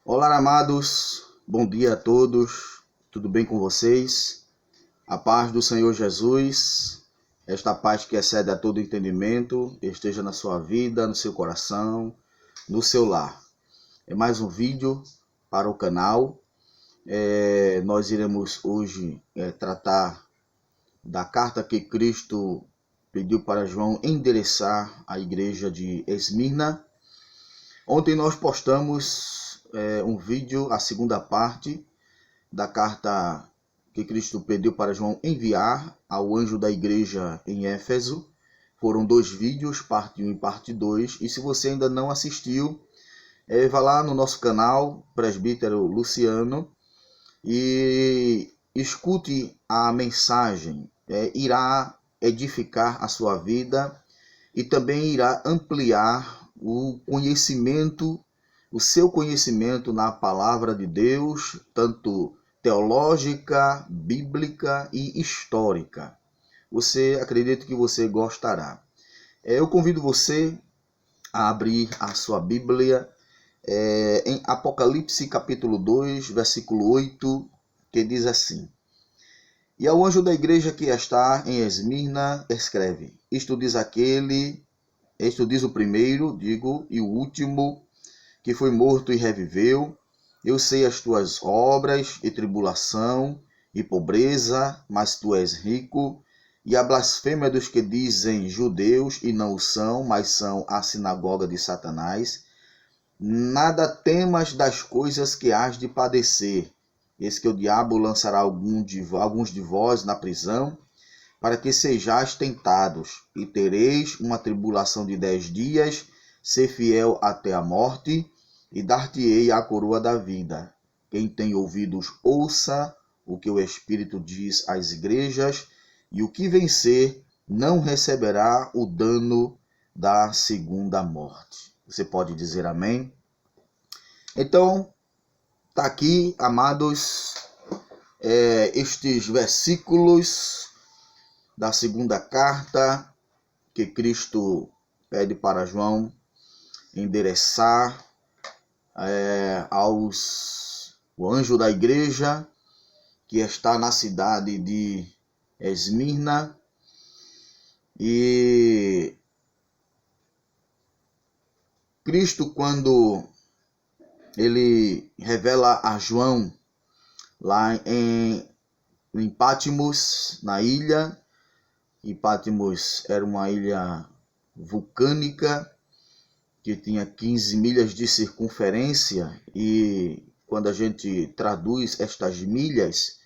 Olá, amados, bom dia a todos, tudo bem com vocês? A paz do Senhor Jesus, esta paz que excede a todo entendimento, esteja na sua vida, no seu coração, no seu lar. É mais um vídeo para o canal. Nós iremos hoje tratar da carta que Cristo pediu para João endereçar à igreja de Esmirna. Ontem nós postamos um vídeo, a segunda parte da carta que Cristo pediu para João enviar ao anjo da igreja em Éfeso. Foram dois vídeos, parte 1 e parte 2. E se você ainda não assistiu, vá lá no nosso canal, Presbítero Luciano, e escute a mensagem. Irá edificar a sua vida e também irá ampliar o conhecimento, o seu conhecimento na palavra de Deus, tanto teológica, bíblica e histórica. Acredito que você gostará. Eu convido você a abrir a sua Bíblia em Apocalipse capítulo 2, versículo 8, que diz assim: E ao anjo da igreja que está em Esmirna, escreve: Isto diz o primeiro, e o último, que foi morto e reviveu. Eu sei as tuas obras, e tribulação, e pobreza, mas tu és rico, e a blasfêmia dos que dizem judeus, e não o são, mas são a sinagoga de Satanás. Nada temas das coisas que hás de padecer. Eis que o diabo lançará alguns de vós na prisão, para que sejais tentados, e tereis uma tribulação de 10 dias, ser fiel até a morte, e dar-te-ei a coroa da vida. Quem tem ouvidos, ouça o que o Espírito diz às igrejas, e o que vencer não receberá o dano da segunda morte. Você pode dizer amém? Então, está aqui, amados, estes versículos da segunda carta que Cristo pede para João endereçar o anjo da igreja que está na cidade de Esmirna. E Cristo, quando ele revela a João lá em Patmos, na ilha, e Patmos era uma ilha vulcânica que tinha 15 milhas de circunferência, e quando a gente traduz estas milhas,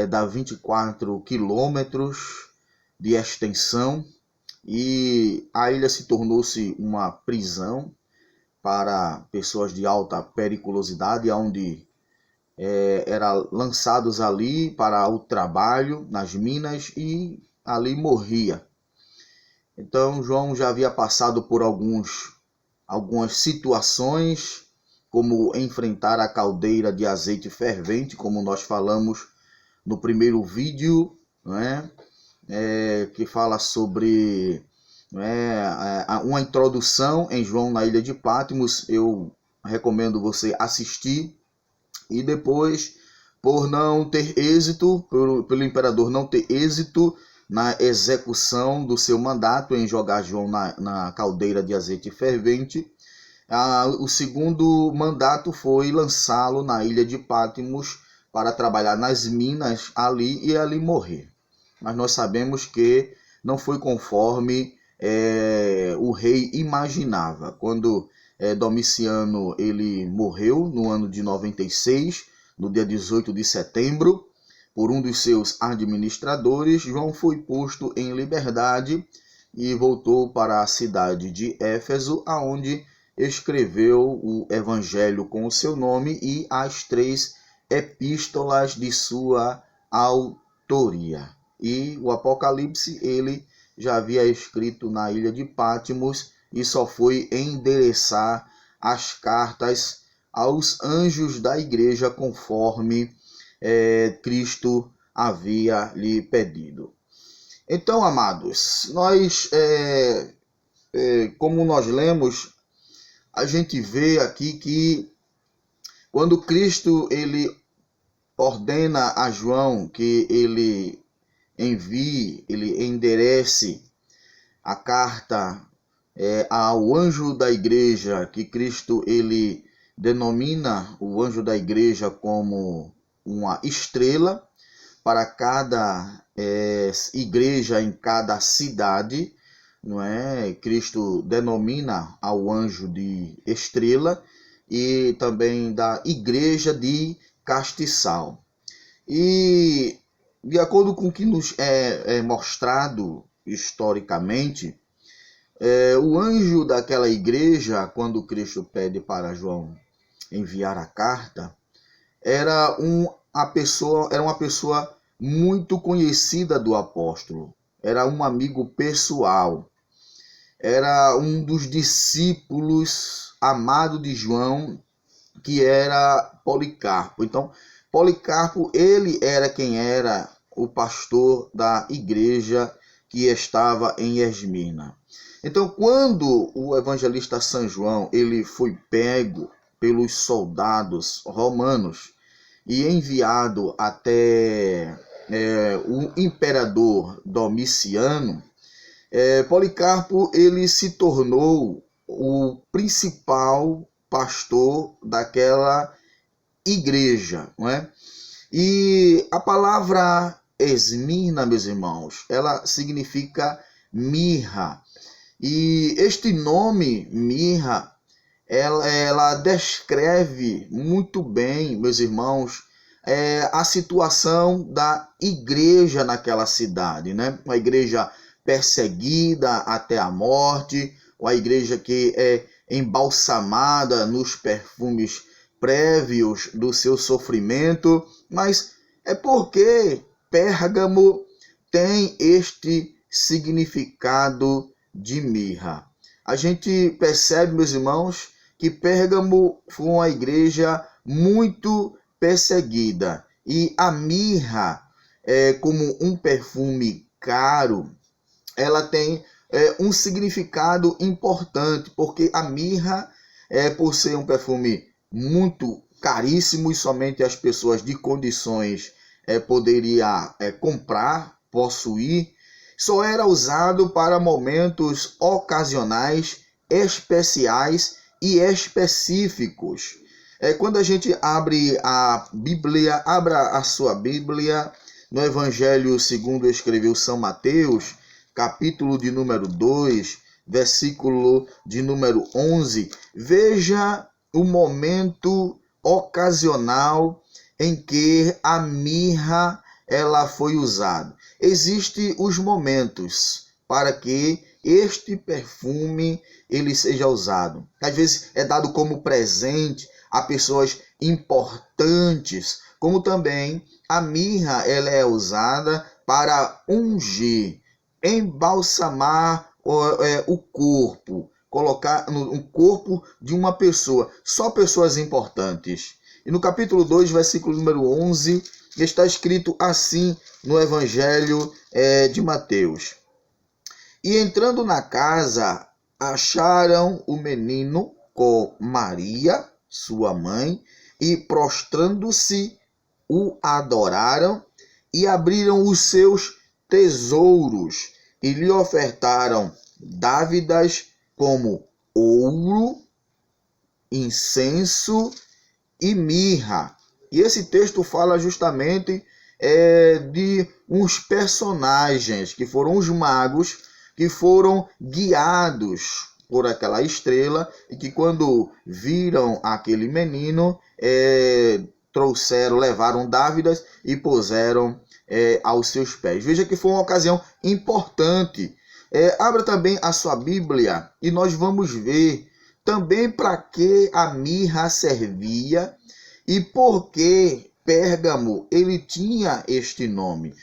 dá 24 quilômetros de extensão, e a ilha se tornou-se uma prisão para pessoas de alta periculosidade, onde eram lançados ali para o trabalho nas minas e ali morria. Então João já havia passado por algumas situações, como enfrentar a caldeira de azeite fervente, como nós falamos no primeiro vídeo, né? Que fala sobre uma introdução em João na ilha de Patmos. Eu recomendo você assistir. E depois, por não ter êxito, pelo imperador não ter êxito na execução do seu mandato em jogar João na caldeira de azeite fervente, o segundo mandato foi lançá-lo na ilha de Patmos para trabalhar nas minas ali e ali morrer. Mas nós sabemos que não foi conforme o rei imaginava. Quando Domiciano ele morreu no ano de 96, no dia 18 de setembro, por um dos seus administradores, João foi posto em liberdade e voltou para a cidade de Éfeso, aonde escreveu o evangelho com o seu nome e as 3 epístolas de sua autoria. E o Apocalipse ele já havia escrito na ilha de Patmos e só foi endereçar as cartas aos anjos da igreja conforme Cristo havia lhe pedido. Então, amados, como nós lemos, a gente vê aqui que Quando Cristo ele ordena a João que ele envie, ele enderece a carta ao anjo da igreja, que Cristo ele denomina o anjo da igreja como uma estrela para cada igreja em cada cidade, não é? Cristo denomina ao anjo de estrela e também da igreja de castiçal. E de acordo com o que nos é mostrado historicamente, o anjo daquela igreja, quando Cristo pede para João enviar a carta, era uma pessoa muito conhecida do apóstolo, era um amigo pessoal, era um dos discípulos amado de João, que era Policarpo. Então, Policarpo, ele era quem era o pastor da igreja que estava em Esmirna. Então, quando o evangelista São João ele foi pego pelos soldados romanos e enviado até o imperador Domiciano, Policarpo ele se tornou o principal pastor daquela igreja, não é? E a palavra Esmirna, meus irmãos, ela significa mirra. E este nome, mirra, ela descreve muito bem, meus irmãos, a situação da igreja naquela cidade, né? Uma igreja perseguida até a morte, uma igreja que é embalsamada nos perfumes prévios do seu sofrimento, mas é porque Pérgamo tem este significado de mirra. A gente percebe, meus irmãos, que Pérgamo foi uma igreja muito perseguida e a mirra, como um perfume caro, ela tem um significado importante, porque a mirra, por ser um perfume muito caríssimo e somente as pessoas de condições poderiam comprar, possuir, só era usado para momentos ocasionais, especiais e específicos. Quando a gente abre a Bíblia, abra a sua Bíblia no Evangelho segundo escreveu São Mateus, capítulo de número 2, versículo de número 11, veja o momento ocasional em que a mirra ela foi usada. Existem os momentos para que este perfume ele seja usado. Às vezes é dado como presente a pessoas importantes, como também a mirra ela é usada para ungir, embalsamar o corpo, colocar no corpo de uma pessoa, só pessoas importantes. E no capítulo 2, versículo número 11, está escrito assim no Evangelho de Mateus. E entrando na casa, acharam o menino com Maria, sua mãe, e prostrando-se, o adoraram e abriram os seus tesouros e lhe ofertaram dávidas como ouro, incenso e mirra. E esse texto fala justamente de uns personagens que foram os magos que foram guiados por aquela estrela e que quando viram aquele menino levaram dávidas e puseram aos seus pés. Veja que foi uma ocasião importante. Abra também a sua Bíblia e nós vamos ver também para que a mirra servia e por que Pérgamo ele tinha este nome.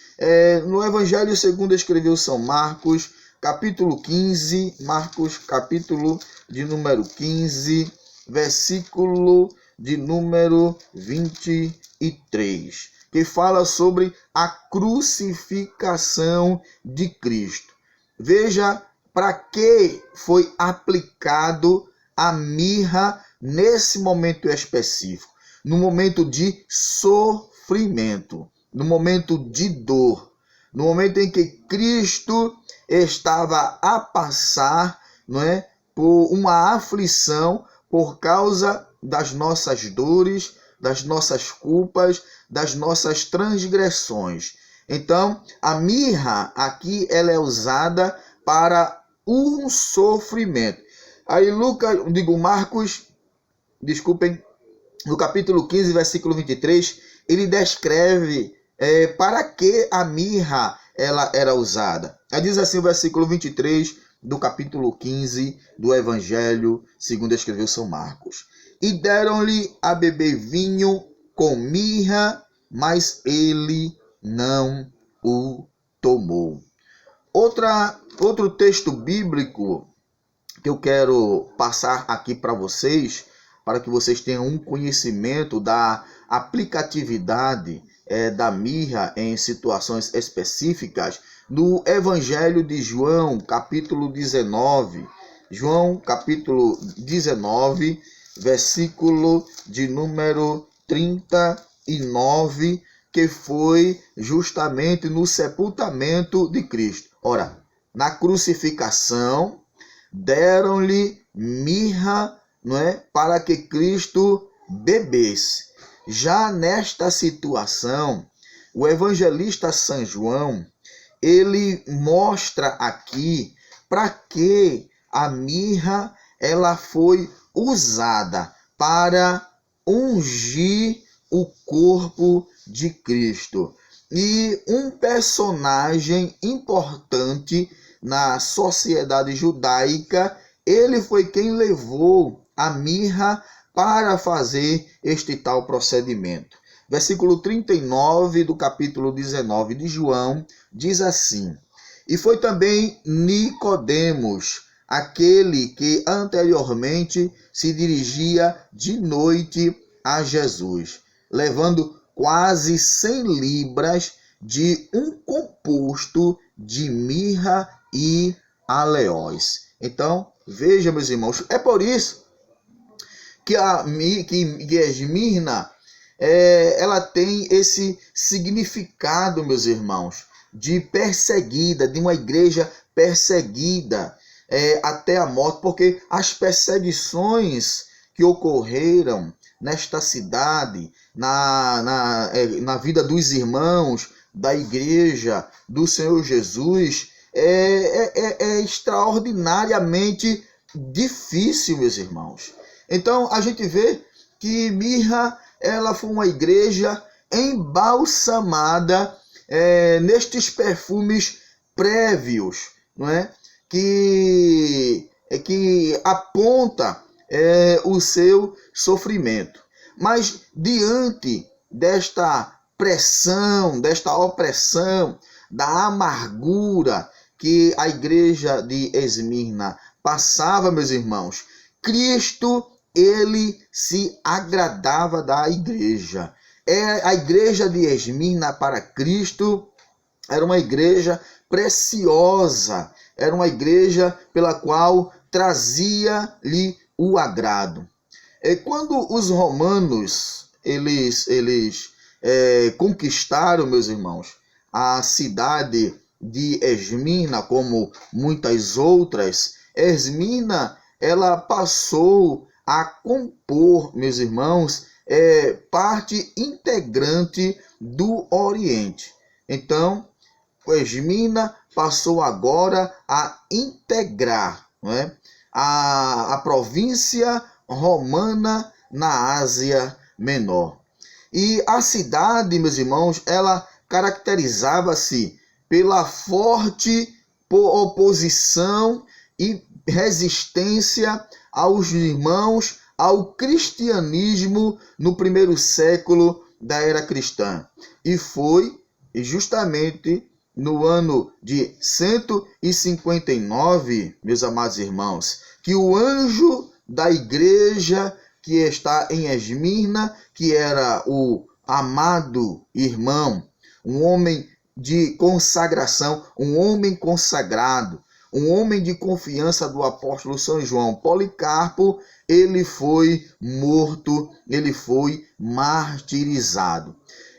No Evangelho segundo escreveu São Marcos, capítulo 15, Marcos capítulo de número 15, versículo de número 23, que fala sobre a crucificação de Cristo. Veja para que foi aplicado a mirra nesse momento específico. no momento de sofrimento, no momento de dor, no momento em que Cristo estava a passar, não é, por uma aflição por causa das nossas dores, das nossas culpas, das nossas transgressões. Então, a mirra aqui ela é usada para um sofrimento. Aí Marcos, no capítulo 15, versículo 23, ele descreve para que a mirra ela era usada. Aí diz assim o versículo 23 do capítulo 15 do Evangelho segundo escreveu São Marcos. E deram-lhe a beber vinho com mirra, mas ele não o tomou. Outro texto bíblico que eu quero passar aqui para vocês, para que vocês tenham um conhecimento da aplicatividade da mirra em situações específicas, no Evangelho de João, capítulo 19. João, capítulo 19, versículo de número 39, que foi justamente no sepultamento de Cristo. Ora, na crucificação, deram-lhe mirra, não é, para que Cristo bebesse. Já nesta situação, o evangelista São João, ele mostra aqui para que a mirra ela foi usada para ungir o corpo de Cristo. E um personagem importante na sociedade judaica, ele foi quem levou a mirra para fazer este tal procedimento. Versículo 39 do capítulo 19 de João diz assim: E foi também Nicodemos, aquele que anteriormente se dirigia de noite a Jesus, levando quase 100 libras de um composto de mirra e aleós. Então, veja, meus irmãos, é por isso que a esmirna ela tem esse significado, meus irmãos, de perseguida, de uma igreja perseguida até a morte, porque as perseguições que ocorreram nesta cidade, na vida dos irmãos da igreja do Senhor Jesus, é extraordinariamente difícil, meus irmãos. Então, a gente vê que Mirra, ela foi uma igreja embalsamada nestes perfumes prévios, não é? Que aponta o seu sofrimento. Mas diante desta pressão, desta opressão, da amargura que a igreja de Esmirna passava, meus irmãos, Cristo, ele se agradava da igreja. A igreja de Esmirna para Cristo era uma igreja preciosa, era uma igreja pela qual trazia-lhe o agrado. Quando os romanos eles conquistaram, meus irmãos, a cidade de Esmirna, como muitas outras, Esmirna ela passou a compor, meus irmãos, parte integrante do Oriente. Então, Esmirna passou agora a integrar, não é, a província romana na Ásia Menor. E a cidade, meus irmãos, ela caracterizava-se pela forte oposição e resistência aos irmãos, ao cristianismo no primeiro século da era cristã. E foi justamente no ano de 159, meus amados irmãos, que o anjo da igreja que está em Esmirna, que era o amado irmão, um homem de consagração, um homem consagrado, um homem de confiança do apóstolo São João, Policarpo, ele foi morto, ele foi martirizado.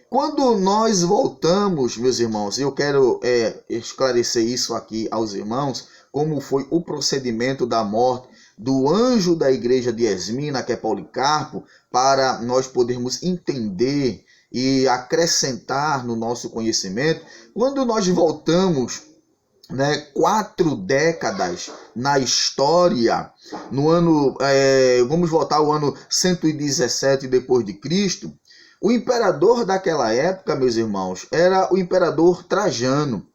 Quando nós voltamos, meus irmãos, eu quero esclarecer isso aqui aos irmãos, como foi o procedimento da morte do anjo da igreja de Esmina, que é Policarpo, para nós podermos entender e acrescentar no nosso conhecimento. Quando nós voltamos 4 décadas na história, no ano, vamos voltar ao ano 117 depois de Cristo, o imperador daquela época, meus irmãos, era o imperador Trajano.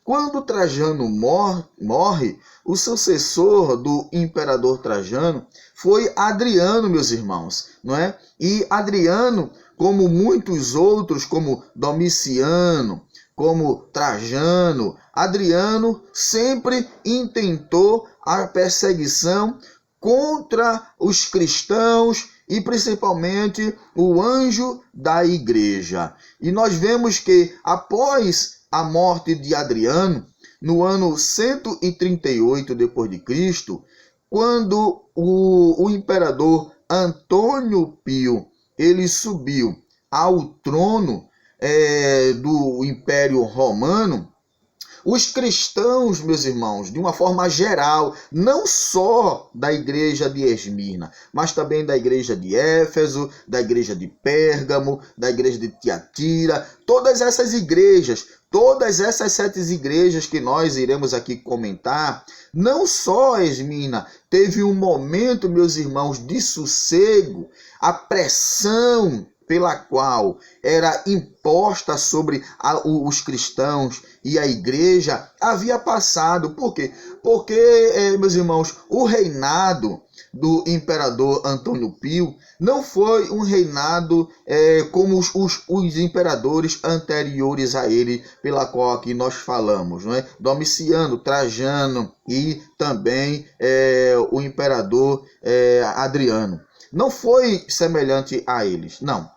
Quando Trajano morre, o sucessor do imperador Trajano foi Adriano, meus irmãos, não é? E Adriano, como muitos outros, como Domiciano, como Trajano, Adriano sempre intentou a perseguição contra os cristãos e principalmente o anjo da igreja. E nós vemos que após a morte de Adriano, no ano 138 depois de Cristo, quando o imperador Antônio Pio ele subiu ao trono do Império Romano, os cristãos, meus irmãos, de uma forma geral, não só da igreja de Esmirna, mas também da igreja de Éfeso, da igreja de Pérgamo, da igreja de Tiatira, todas essas igrejas, todas essas 7 igrejas que nós iremos aqui comentar, não só Esmirna teve um momento, meus irmãos, de sossego, a pressão pela qual era imposta sobre os cristãos e a igreja havia passado. Por quê? Porque, meus irmãos, o reinado do imperador Antônio Pio não foi um reinado como os imperadores anteriores a ele, pela qual aqui nós falamos, não é? Domiciano, Trajano e também o imperador Adriano. Não foi semelhante a eles, não.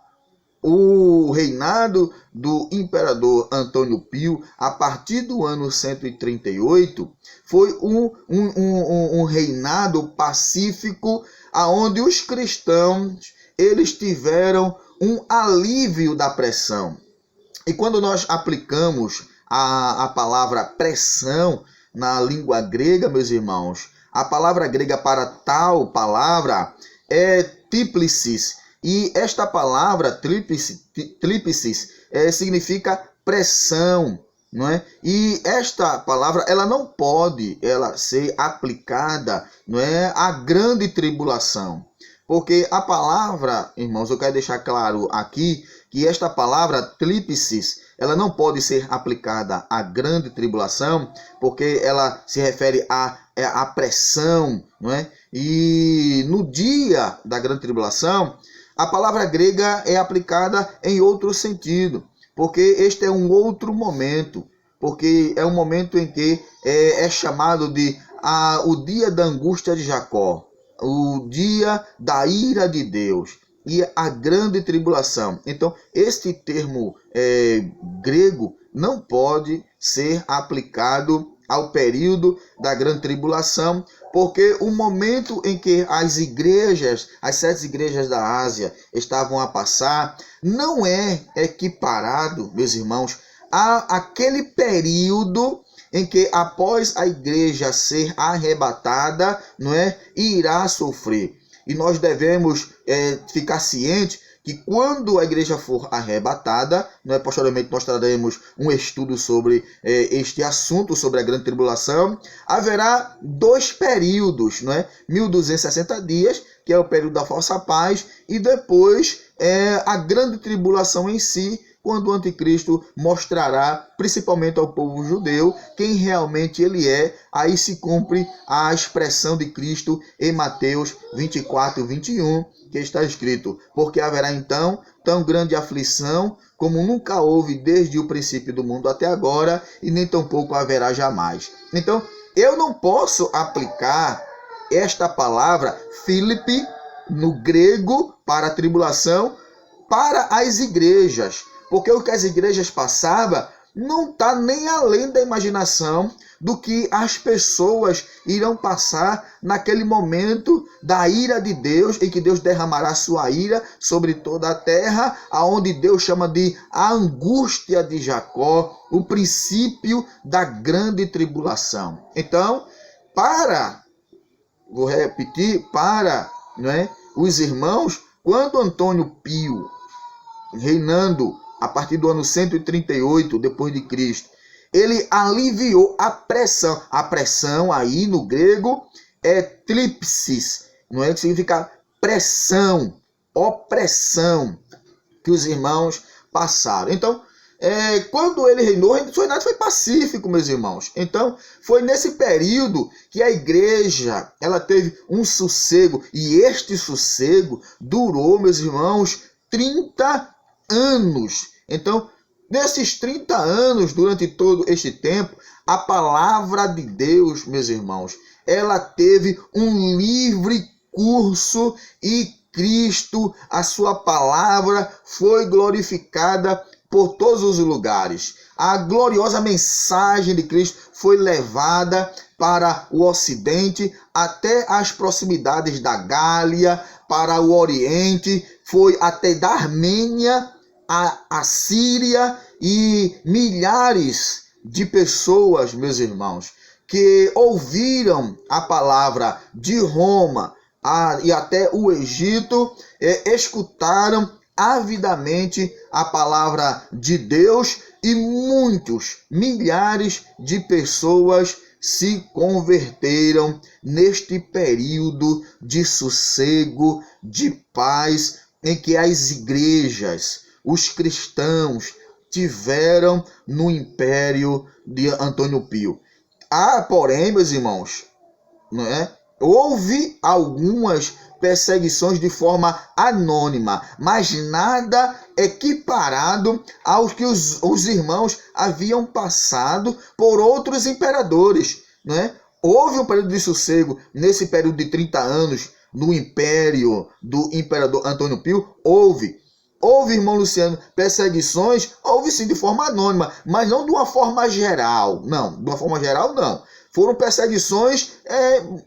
O reinado do imperador Antônio Pio, a partir do ano 138, foi um reinado pacífico, aonde os cristãos eles tiveram um alívio da pressão. E quando nós aplicamos a palavra pressão na língua grega, meus irmãos, a palavra grega para tal palavra é típlices. E esta palavra tríplices significa pressão, não é? E esta palavra ela não pode ser aplicada, não é, à grande tribulação. Porque a palavra, irmãos, eu quero deixar claro aqui que esta palavra tríplices ela não pode ser aplicada à grande tribulação, porque ela se refere à pressão, não é? E no dia da grande tribulação, a palavra grega é aplicada em outro sentido, porque este é um outro momento, porque é um momento em que é chamado de o dia da angústia de Jacó, o dia da ira de Deus e a grande tribulação. Então, este termo grego não pode ser aplicado ao período da grande tribulação, porque o momento em que as igrejas, as 7 igrejas da Ásia estavam a passar, não é equiparado, meus irmãos, àquele período em que após a igreja ser arrebatada, não é, irá sofrer. E nós devemos ficar cientes que quando a igreja for arrebatada, posteriormente nós traremos um estudo sobre este assunto, sobre a grande tribulação, haverá 2 períodos, 1260 dias, que é o período da falsa paz, e depois a grande tribulação em si, quando o anticristo mostrará, principalmente ao povo judeu, quem realmente ele é. Aí se cumpre a expressão de Cristo em Mateus 24, 21, que está escrito: porque haverá então tão grande aflição como nunca houve desde o princípio do mundo até agora, e nem tampouco haverá jamais. Então, eu não posso aplicar esta palavra Filipe no grego para a tribulação para as igrejas, porque o que as igrejas passavam não está nem além da imaginação do que as pessoas irão passar naquele momento da ira de Deus, em que Deus derramará sua ira sobre toda a terra, aonde Deus chama de a angústia de Jacó, o princípio da grande tribulação. Então, vou repetir, os irmãos, quando Antônio Pio, reinando a partir do ano 138 depois de Cristo, ele aliviou a pressão. A pressão aí no grego é trípsis, que significa pressão, opressão que os irmãos passaram. Então, quando ele reinou, o reinado foi pacífico, meus irmãos. Então, foi nesse período que a igreja ela teve um sossego, e este sossego durou, meus irmãos, 30 anos. Então, nesses 30 anos, durante todo este tempo, a palavra de Deus, meus irmãos, ela teve um livre curso e Cristo, a sua palavra, foi glorificada por todos os lugares. A gloriosa mensagem de Cristo foi levada para o Ocidente, até as proximidades da Gália, para o Oriente, foi até da Armênia, a Síria, e milhares de pessoas, meus irmãos, que ouviram a palavra de Roma e até o Egito, escutaram avidamente a palavra de Deus, e milhares de pessoas se converteram neste período de sossego, de paz, em que as igrejas, os cristãos, tiveram no império de Antônio Pio. Porém, meus irmãos, houve algumas perseguições de forma anônima, mas nada equiparado aos que os irmãos haviam passado por outros imperadores. Houve um período de sossego nesse período de 30 anos no império do imperador Antônio Pio. Houve, irmão Luciano, perseguições, houve sim de forma anônima, mas não de uma forma geral. Não, de uma forma geral não. Foram perseguições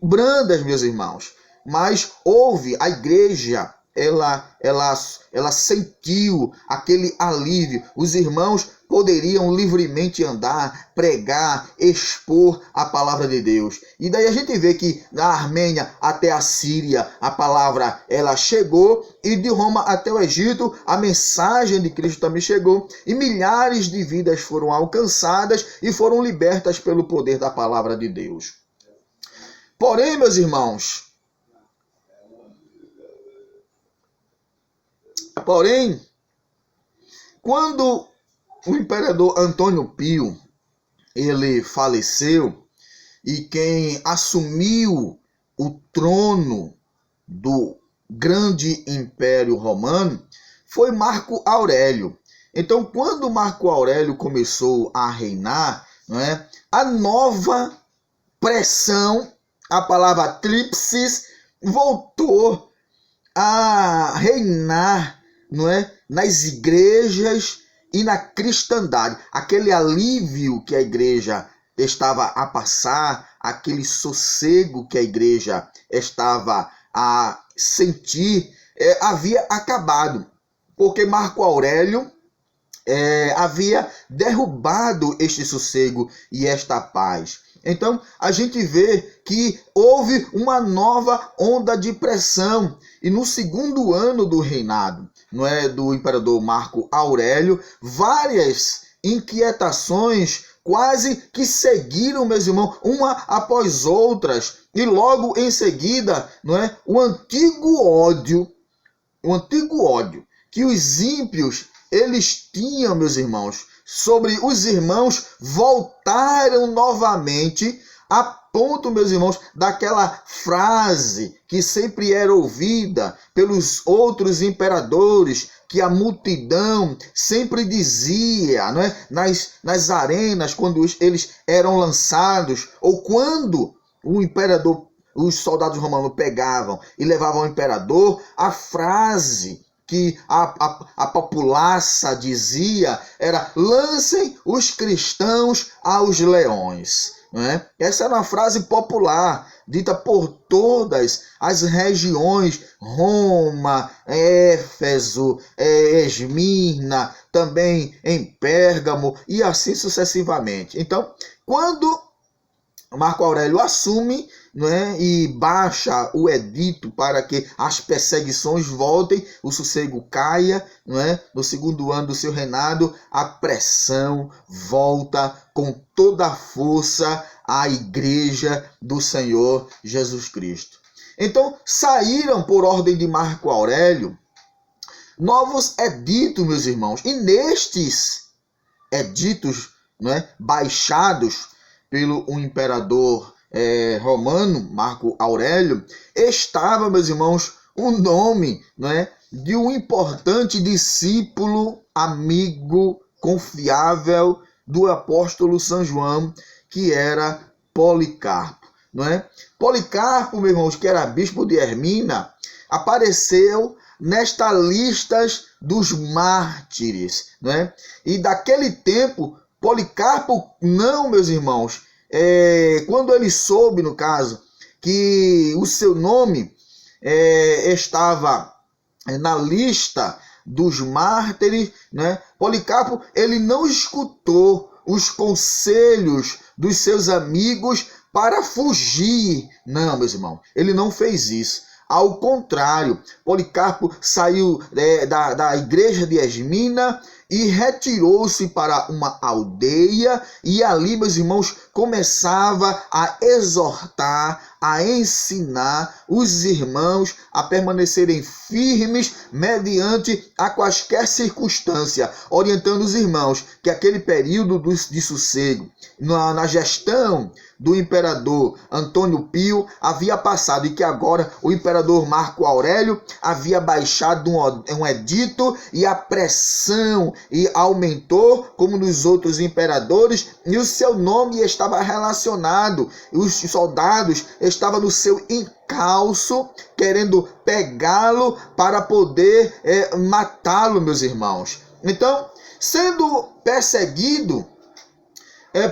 brandas, meus irmãos. Mas houve, a igreja, ela sentiu aquele alívio. Os irmãos poderiam livremente andar, pregar, expor a palavra de Deus. E daí a gente vê que da Armênia até a Síria, a palavra ela chegou, e de Roma até o Egito, a mensagem de Cristo também chegou, e milhares de vidas foram alcançadas e foram libertas pelo poder da palavra de Deus. Porém, meus irmãos, quando o imperador Antônio Pio ele faleceu, e quem assumiu o trono do grande império romano foi Marco Aurélio. Então, quando Marco Aurélio começou a reinar, a nova pressão, a palavra trípsis, voltou a reinar, nas igrejas e na cristandade. Aquele alívio que a igreja estava a passar, aquele sossego que a igreja estava a sentir, havia acabado, porque Marco Aurélio havia derrubado este sossego e esta paz. Então, a gente vê que houve uma nova onda de pressão, e no segundo ano do reinado, do imperador Marco Aurélio, várias inquietações quase que seguiram, meus irmãos, uma após outras, e logo em seguida, o antigo ódio que os ímpios eles tinham, meus irmãos, sobre os irmãos, voltaram novamente, a ponto, meus irmãos, daquela frase que sempre era ouvida pelos outros imperadores, que a multidão sempre dizia, nas arenas, quando eles eram lançados, ou quando o imperador, os soldados romanos pegavam e levavam ao imperador, a frase que a populaça dizia era: lancem os cristãos aos leões. Né? Essa era uma frase popular, dita por todas as regiões, Roma, Éfeso, Esmirna, também em Pérgamo e assim sucessivamente. Então, quando Marco Aurélio assume, né, e baixa o edito para que as perseguições voltem, o sossego caia, né, no segundo ano do seu reinado, a pressão volta com toda a força à igreja do Senhor Jesus Cristo. Então, saíram por ordem de Marco Aurélio novos editos, meus irmãos, e nestes editos, né, baixados pelo imperador romano, Marco Aurélio, estava, meus irmãos, o nome, né, de um importante discípulo, amigo, confiável do apóstolo São João, que era Policarpo. Não é? Policarpo, meus irmãos, que era bispo de Esmirna, apareceu nesta lista dos mártires. Não é? E daquele tempo, Policarpo não, meus irmãos, quando ele soube, no caso, que o seu nome estava na lista dos mártires, né? Policarpo, ele não escutou os conselhos dos seus amigos para fugir. Não, meus irmãos, ele não fez isso. Ao contrário, Policarpo saiu da igreja de Esmirna e retirou-se para uma aldeia, e ali, meus irmãos, começava a exortar, a ensinar os irmãos a permanecerem firmes mediante a quaisquer circunstância, orientando os irmãos que aquele período de sossego, na gestão do imperador Antônio Pio, havia passado, e que agora o imperador Marco Aurélio havia baixado um edito, e a pressão aumentou, como nos outros imperadores, e o seu nome estava relacionado, os soldados estavam no seu encalço, querendo pegá-lo para poder matá-lo, meus irmãos. Então, sendo perseguido,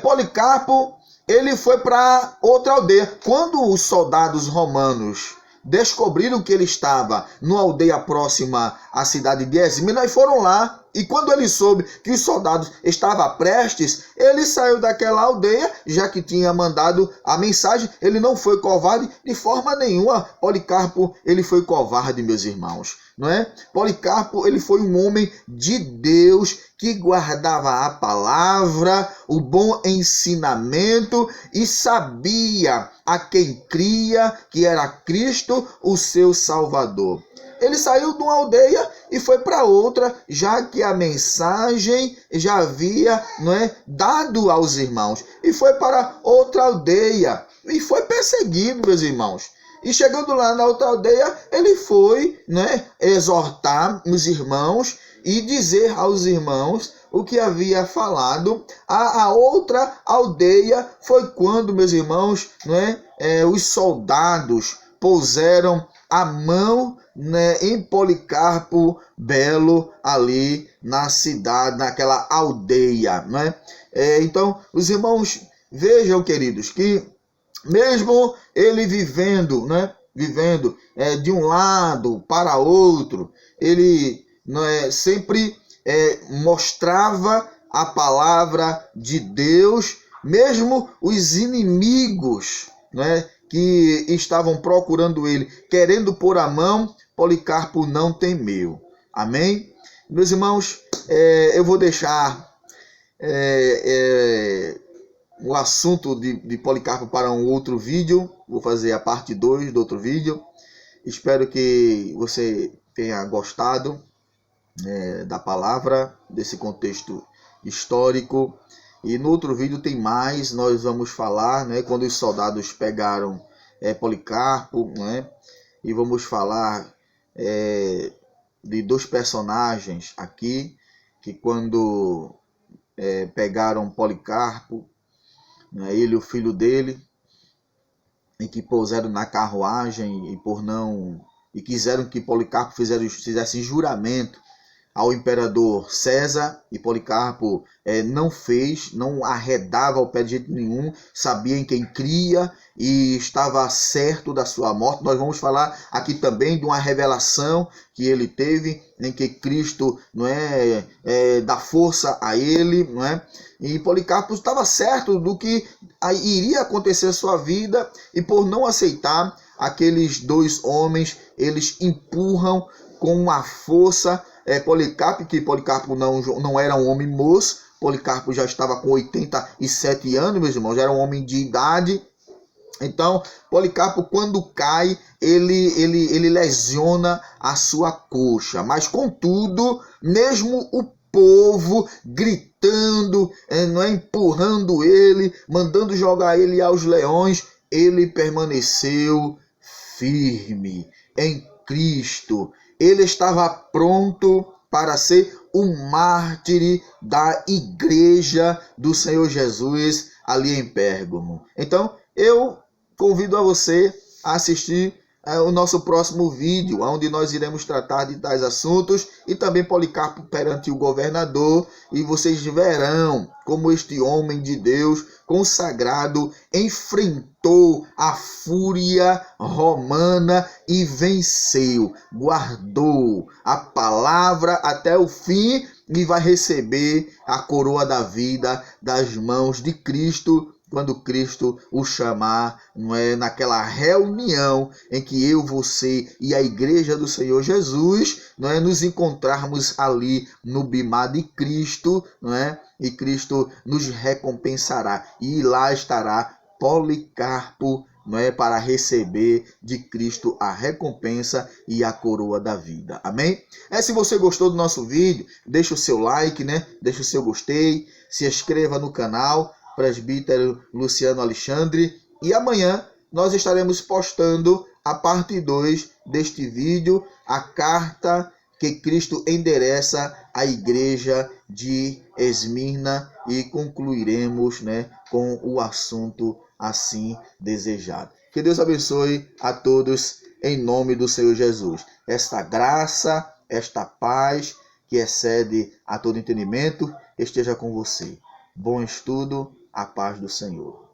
Policarpo, ele foi para outra aldeia. Quando os soldados romanos descobriram que ele estava numa aldeia próxima à cidade de Esmirna, e foram lá. E quando ele soube que os soldados estavam prestes, ele saiu daquela aldeia, já que tinha mandado a mensagem. Ele não foi covarde de forma nenhuma. Policarpo, ele foi covarde, meus irmãos, não é? Policarpo, ele foi um homem de Deus que guardava a palavra, o bom ensinamento, e sabia a quem cria que era Cristo, o seu Salvador. Ele saiu de uma aldeia e foi para outra, já que a mensagem já havia, não é, dado aos irmãos. E foi para outra aldeia e foi perseguido, meus irmãos. E chegando lá na outra aldeia, ele foi, né, exortar os irmãos e dizer aos irmãos o que havia falado. A outra aldeia foi quando, meus irmãos, né, os soldados puseram a mão, né, em Policarpo Belo, ali na cidade, naquela aldeia, né? Então, os irmãos, vejam, queridos, que mesmo ele vivendo, né, de um lado para outro, ele, né, sempre mostrava a palavra de Deus, mesmo os inimigos, né, que estavam procurando ele, querendo pôr a mão, Policarpo não temeu. Amém? Meus irmãos, eu vou deixar o assunto de Policarpo para um outro vídeo. Vou fazer a parte 2 do outro vídeo. Espero que você tenha gostado da palavra, desse contexto histórico. E no outro vídeo tem mais, nós vamos falar, né, quando os soldados pegaram Policarpo, né, e vamos falar de dois personagens aqui, que quando pegaram Policarpo, né, ele e o filho dele, e que puseram na carruagem, e por não e quiseram que Policarpo fizesse juramento ao imperador César, e Policarpo não fez, não arredava ao pé de jeito nenhum, sabia em quem cria e estava certo da sua morte. Nós vamos falar aqui também de uma revelação que ele teve, em que Cristo dá força a ele, e Policarpo estava certo do que iria acontecer à sua vida, e por não aceitar, aqueles dois homens, eles empurram com a força Policarpo, que Policarpo não era um homem moço. Policarpo já estava com 87 anos, meus irmãos, já era um homem de idade. Então, Policarpo, quando cai, ele lesiona a sua coxa. Mas, contudo, mesmo o povo gritando, empurrando ele, mandando jogar ele aos leões, ele permaneceu firme em Cristo. Ele estava pronto para ser o mártir da igreja do Senhor Jesus ali em Pérgamo. Então, eu convido a você a assistir o nosso próximo vídeo, onde nós iremos tratar de tais assuntos, e também Policarpo perante o governador, e vocês verão como este homem de Deus consagrado enfrentou a fúria romana e venceu, guardou a palavra até o fim e vai receber a coroa da vida das mãos de Cristo, quando Cristo o chamar, naquela reunião em que eu, você e a igreja do Senhor Jesus, nos encontrarmos ali no bimá de Cristo, e Cristo nos recompensará, e lá estará Policarpo, para receber de Cristo a recompensa e a coroa da vida. Amém? Se você gostou do nosso vídeo, deixa o seu like, deixa o seu gostei, se inscreva no canal Presbítero Luciano Alexandre, e amanhã nós estaremos postando a parte 2 deste vídeo, a carta que Cristo endereça à igreja de Esmirna, e concluiremos com o assunto assim desejado. Que Deus abençoe a todos em nome do Senhor Jesus. Esta graça, esta paz que excede a todo entendimento esteja com você. Bom estudo, a paz do Senhor.